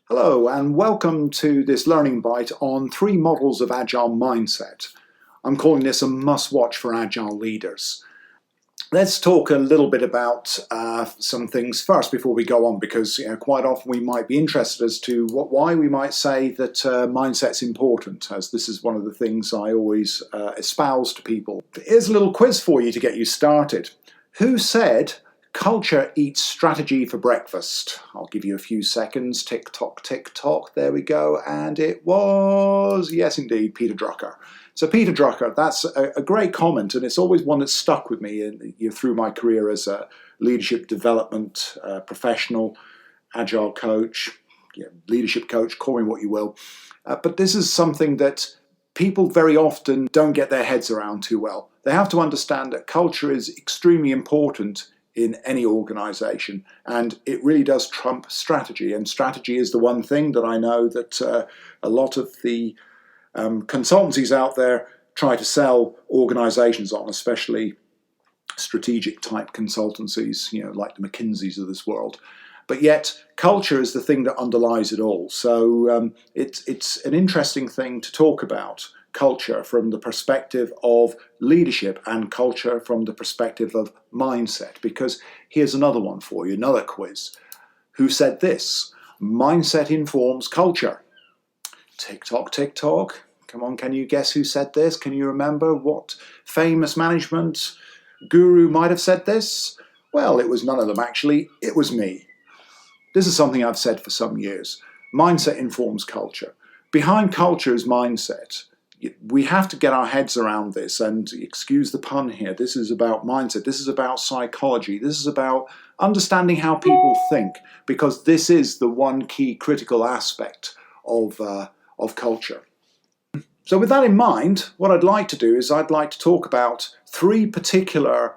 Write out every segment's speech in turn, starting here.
Hello and welcome to this learning bite on 3 models of Agile Mindset. I'm calling this a must-watch for Agile leaders. Let's talk a little bit about some things first before we go on, because quite often we might be interested as to why we might say that mindset's important, as this is one of the things I always espouse to people. Here's a little quiz for you to get you started. Who said culture eats strategy for breakfast? I'll give you a few seconds. Tick tock, there we go. And it was, yes indeed, Peter Drucker. So Peter Drucker, that's a great comment, and it's always one that's stuck with me through my career as a leadership development professional, agile coach, leadership coach, call me what you will. But this is something that people very often don't get their heads around too well. They have to understand that culture is extremely important in any organization, and it really does trump strategy. And strategy is the one thing that I know that a lot of the consultancies out there try to sell organizations on, especially strategic type consultancies, like the McKinseys of this world. But yet culture is the thing that underlies it all. So it's an interesting thing to talk about culture from the perspective of leadership and culture from the perspective of mindset, because here's another one for you, another quiz. Who said this? Mindset informs culture. Tick tock, tick tock. Come on, can you guess who said this? Can you remember what famous management guru might have said this? Well, it was none of them actually, it was me. This is something I've said for some years. Mindset informs culture. Behind culture is mindset. We have to get our heads around this, and excuse the pun here, this is about mindset, this is about psychology, this is about understanding how people think, because this is the one key critical aspect of culture. So with that in mind, what I'd like to do is I'd like to talk about 3 particular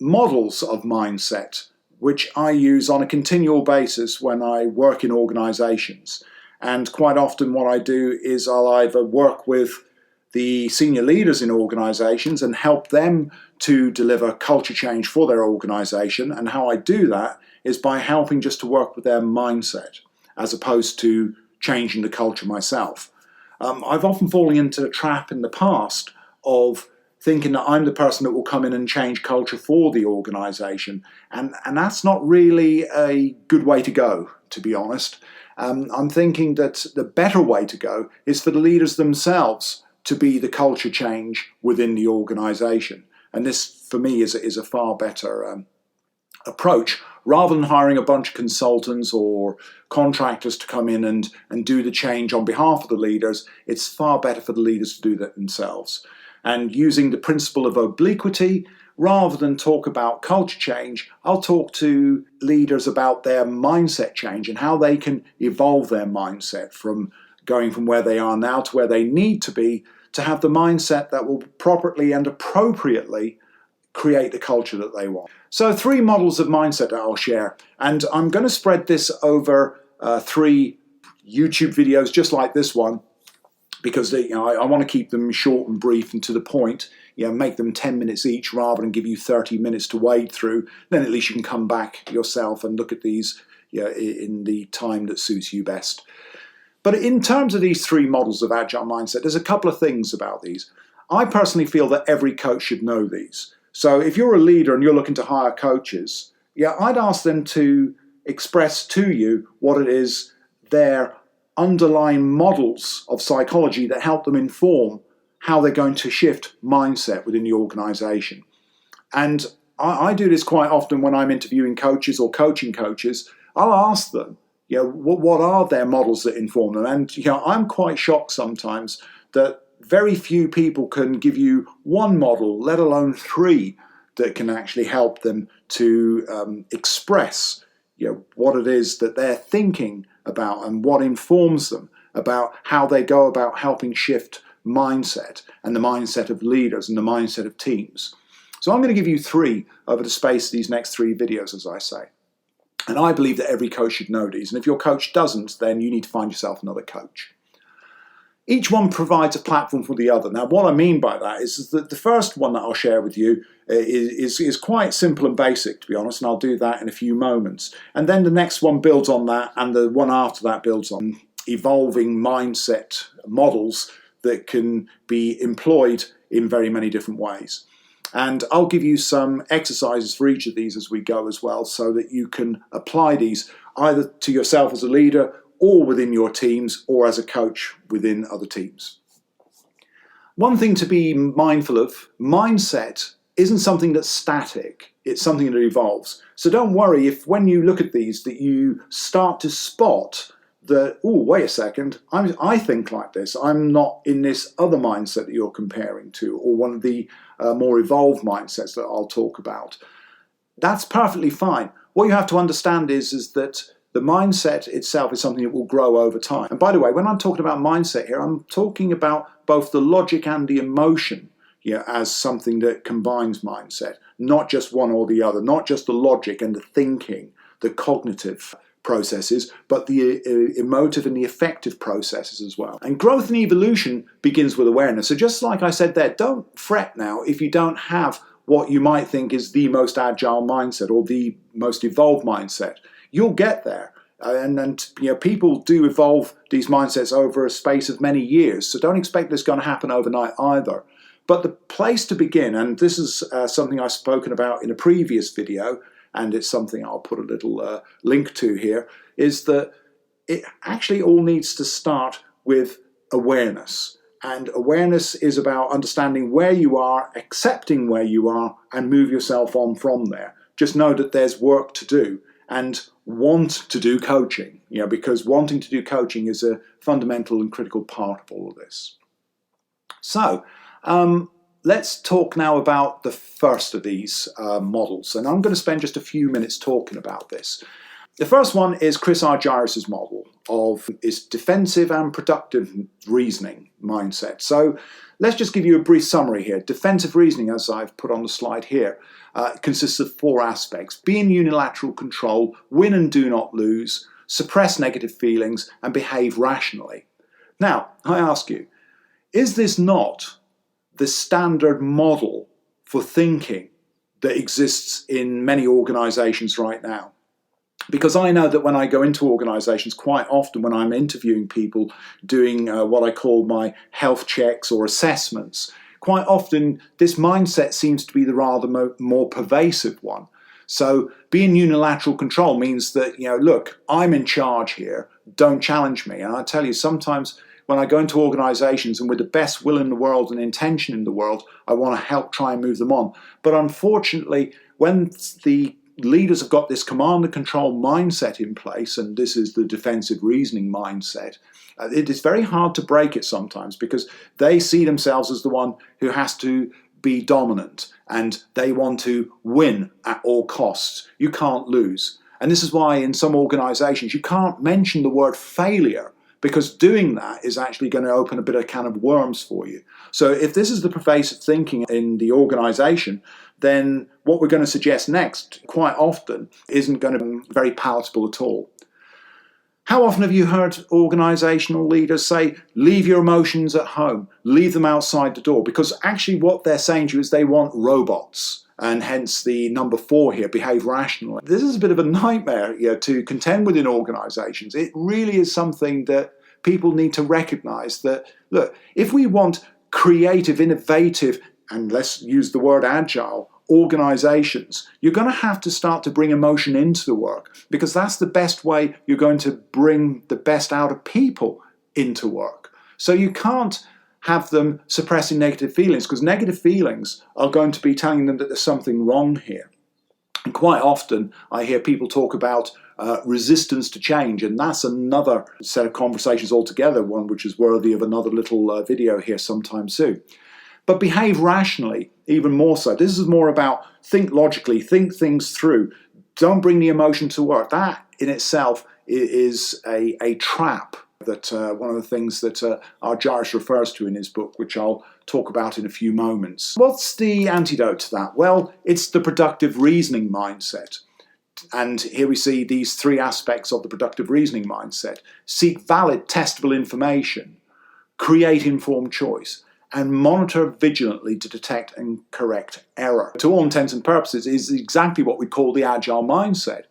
models of mindset which I use on a continual basis when I work in organizations. And quite often what I do is I'll either work with the senior leaders in organizations and help them to deliver culture change for their organization. And how I do that is by helping just to work with their mindset, as opposed to changing the culture myself. I've often fallen into the trap in the past of thinking that I'm the person that will come in and change culture for the organization. And that's not really a good way to go, to be honest. I'm thinking that the better way to go is for the leaders themselves to be the culture change within the organization. And this, for me, is a far better approach, rather than hiring a bunch of consultants or contractors to come in and do the change on behalf of the leaders. It's far better for the leaders to do that themselves. And using the principle of obliquity, rather than talk about culture change, I'll talk to leaders about their mindset change and how they can evolve their mindset from going from where they are now to where they need to be, to have the mindset that will properly and appropriately create the culture that they want. So 3 models of mindset that I'll share, and I'm going to spread this over 3 YouTube videos just like this one, because I want to keep them short and brief and to the point. Make them 10 minutes each rather than give you 30 minutes to wade through. Then at least you can come back yourself and look at these in the time that suits you best. But in terms of these 3 models of Agile Mindset, there's a couple of things about these. I personally feel that every coach should know these. So if you're a leader and you're looking to hire coaches, I'd ask them to express to you what it is their underlying models of psychology that help them inform how they're going to shift mindset within the organization. And I do this quite often when I'm interviewing coaches or coaching coaches. I'll ask them, what are their models that inform them? And I'm quite shocked sometimes that very few people can give you 1 model, let alone 3, that can actually help them to express what it is that they're thinking about and what informs them about how they go about helping shift mindset and the mindset of leaders and the mindset of teams. So I'm going to give you 3 over the space of these next 3 videos, as I say. And I believe that every coach should know these. And if your coach doesn't, then you need to find yourself another coach. Each one provides a platform for the other. Now, what I mean by that is that the first one that I'll share with you is quite simple and basic, to be honest, and I'll do that in a few moments. And then the next one builds on that, and the one after that builds on evolving mindset models that can be employed in very many different ways. And I'll give you some exercises for each of these as we go as well, so that you can apply these either to yourself as a leader or within your teams, or as a coach within other teams. One thing to be mindful of, mindset isn't something that's static, it's something that evolves. So don't worry if when you look at these that you start to spot that, oh, wait a second, I think like this, I'm not in this other mindset that you're comparing to, or one of the more evolved mindsets that I'll talk about. That's perfectly fine. What you have to understand is that the mindset itself is something that will grow over time. And by the way, when I'm talking about mindset here, I'm talking about both the logic and the emotion, as something that combines mindset, not just one or the other, not just the logic and the thinking, the cognitive processes, but the emotive and the affective processes as well. And growth and evolution begins with awareness. So just like I said there, don't fret now if you don't have what you might think is the most agile mindset or the most evolved mindset. You'll get there. And people do evolve these mindsets over a space of many years, so don't expect this going to happen overnight either. But the place to begin, and this is something I've spoken about in a previous video, and it's something I'll put a little link to here, is that it actually all needs to start with awareness. And awareness is about understanding where you are, accepting where you are, and move yourself on from there. Just know that there's work to do, and want to do coaching, because wanting to do coaching is a fundamental and critical part of all of this. So let's talk now about the first of these models, and I'm going to spend just a few minutes talking about this. The first one is Chris Argyris' model of his defensive and productive reasoning mindset. So let's just give you a brief summary here. Defensive reasoning, as I've put on the slide here, consists of 4 aspects: be in unilateral control, win and do not lose, suppress negative feelings, and behave rationally. Now, I ask you, is this not the standard model for thinking that exists in many organizations right now? Because I know that when I go into organizations, quite often when I'm interviewing people doing what I call my health checks or assessments, quite often this mindset seems to be the rather more pervasive one. So being unilateral control means that, look, I'm in charge here, don't challenge me. And I tell you, sometimes when I go into organizations and with the best will in the world and intention in the world, I want to help try and move them on. But unfortunately, when the leaders have got this command and control mindset in place, and this is the defensive reasoning mindset, it is very hard to break it sometimes, because they see themselves as the one who has to be dominant and they want to win at all costs. You can't lose. And this is why in some organizations you can't mention the word failure, because doing that is actually going to open a bit of a can of worms for you. So if this is the pervasive thinking in the organization, then what we're going to suggest next quite often isn't going to be very palatable at all. How often have you heard organizational leaders say, leave your emotions at home, leave them outside the door? Because actually what they're saying to you is they want robots, and hence the number 4 here, behave rationally. This is a bit of a nightmare to contend with in organizations. It really is something that people need to recognize that, look, if we want creative, innovative, and let's use the word agile, organizations, you're going to have to start to bring emotion into the work, because that's the best way you're going to bring the best out of people into work. So you can't have them suppressing negative feelings, because negative feelings are going to be telling them that there's something wrong here. And quite often I hear people talk about resistance to change, and that's another set of conversations altogether, one which is worthy of another little video here sometime soon. But behave rationally, even more so. This is more about think logically, think things through. Don't bring the emotion to work. That in itself is a trap that one of the things that Argyris refers to in his book, which I'll talk about in a few moments. What's the antidote to that? Well, it's the productive reasoning mindset. And here we see these 3 aspects of the productive reasoning mindset. Seek valid, testable information. create informed choice, and monitor vigilantly to detect and correct error. To all intents and purposes, is exactly what we call the Agile mindset.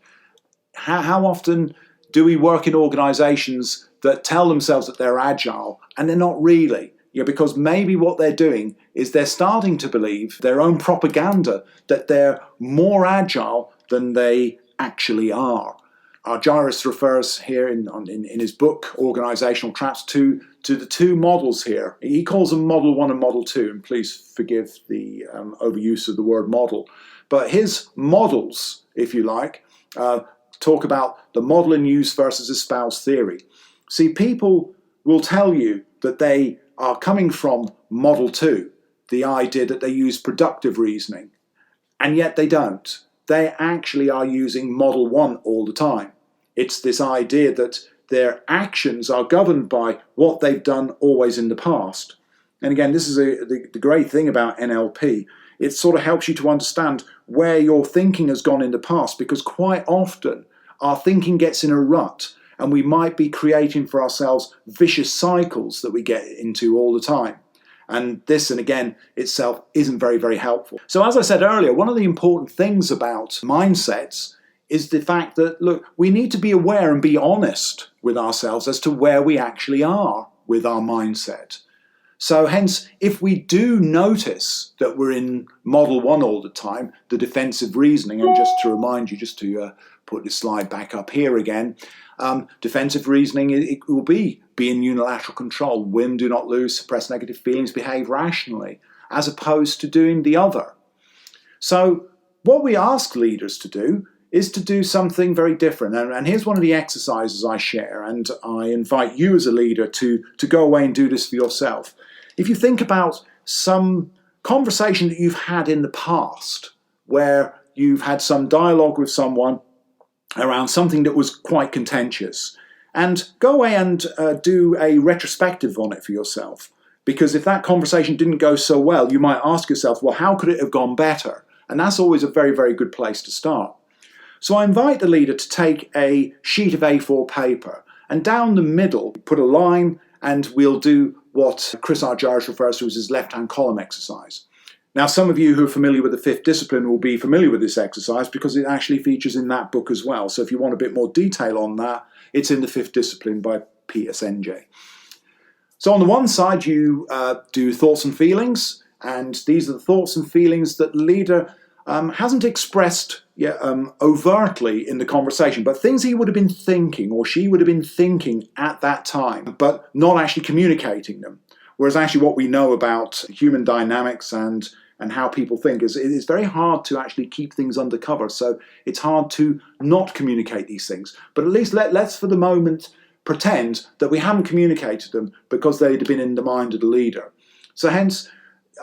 How often do we work in organisations that tell themselves that they're agile and they're not really? Because maybe what they're doing is they're starting to believe their own propaganda that they're more agile than they actually are. Argyris refers here in his book, Organisational Traps, to the two models here. He calls them Model 1 and Model 2, and please forgive the overuse of the word model. But his models, if you like, talk about the model in use versus espoused theory. See, people will tell you that they are coming from Model 2, the idea that they use productive reasoning, and yet they don't. They actually are using Model 1 all the time. It's this idea that their actions are governed by what they've done always in the past. And again, this is the great thing about NLP. It sort of helps you to understand where your thinking has gone in the past, because quite often our thinking gets in a rut and we might be creating for ourselves vicious cycles that we get into all the time. And this, and again, itself isn't very, very helpful. So as I said earlier, one of the important things about mindsets is the fact that, look, we need to be aware and be honest with ourselves as to where we actually are with our mindset. So hence, if we do notice that we're in Model 1 all the time, the defensive reasoning, and just to remind you, just to put this slide back up here again, defensive reasoning, it will be in unilateral control, win, do not lose, suppress negative feelings, behave rationally, as opposed to doing the other. So what we ask leaders to do is to do something very different. And here's one of the exercises I share, and I invite you as a leader to go away and do this for yourself. If you think about some conversation that you've had in the past, where you've had some dialogue with someone around something that was quite contentious, and go away and do a retrospective on it for yourself. Because if that conversation didn't go so well, you might ask yourself, well, how could it have gone better? And that's always a very, very good place to start. So I invite the leader to take a sheet of A4 paper, and down the middle, put a line, and we'll do what Chris Argyris refers to as his left-hand column exercise. Now, some of you who are familiar with the fifth discipline will be familiar with this exercise because it actually features in that book as well. So if you want a bit more detail on that, it's in the fifth discipline by Peter Senjay. So on the one side, you do thoughts and feelings, and these are the thoughts and feelings that the leader hasn't expressed overtly in the conversation, but things he would have been thinking or she would have been thinking at that time, but not actually communicating them. Whereas actually what we know about human dynamics and how people think is it's very hard to actually keep things undercover. So it's hard to not communicate these things. But at least let's for the moment pretend that we haven't communicated them because they'd have been in the mind of the leader. So hence,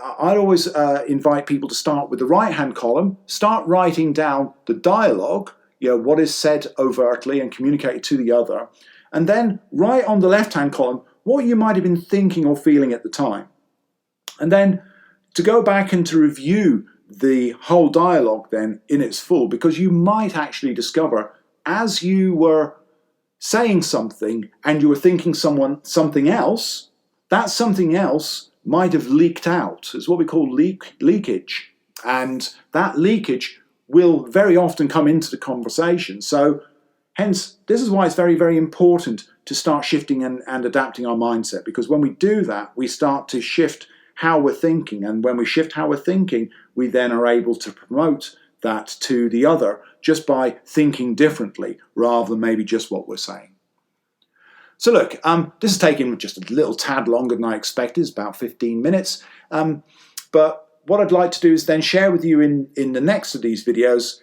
I always invite people to start with the right-hand column, start writing down the dialogue, what is said overtly and communicated to the other, and then write on the left-hand column what you might have been thinking or feeling at the time. And then to go back and to review the whole dialogue then in its full, because you might actually discover as you were saying something and you were thinking something else, that something else might have leaked out. It's what we call leakage. And that leakage will very often come into the conversation. So hence, this is why it's very, very important to start shifting and adapting our mindset, because when we do that, we start to shift how we're thinking. And when we shift how we're thinking, we then are able to promote that to the other just by thinking differently rather than maybe just what we're saying. So look, this has taken just a little tad longer than I expected. It's about 15 minutes. But what I'd like to do is then share with you in the next of these videos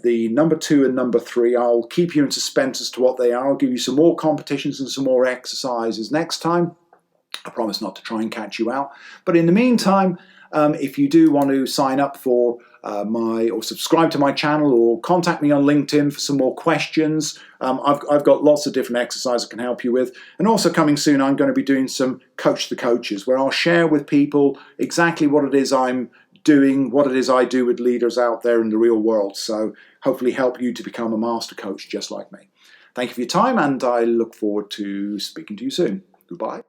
the number 2 and number 3. I'll keep you in suspense as to what they are. I'll give you some more competitions and some more exercises next time. I promise not to try and catch you out. But in the meantime, if you do want to sign up for or subscribe to my channel or contact me on LinkedIn for some more questions, I've got lots of different exercises I can help you with. And also coming soon, I'm going to be doing some Coach the Coaches, where I'll share with people exactly what it is I'm doing, what it is I do with leaders out there in the real world. So hopefully help you to become a master coach just like me. Thank you for your time, and I look forward to speaking to you soon. Goodbye.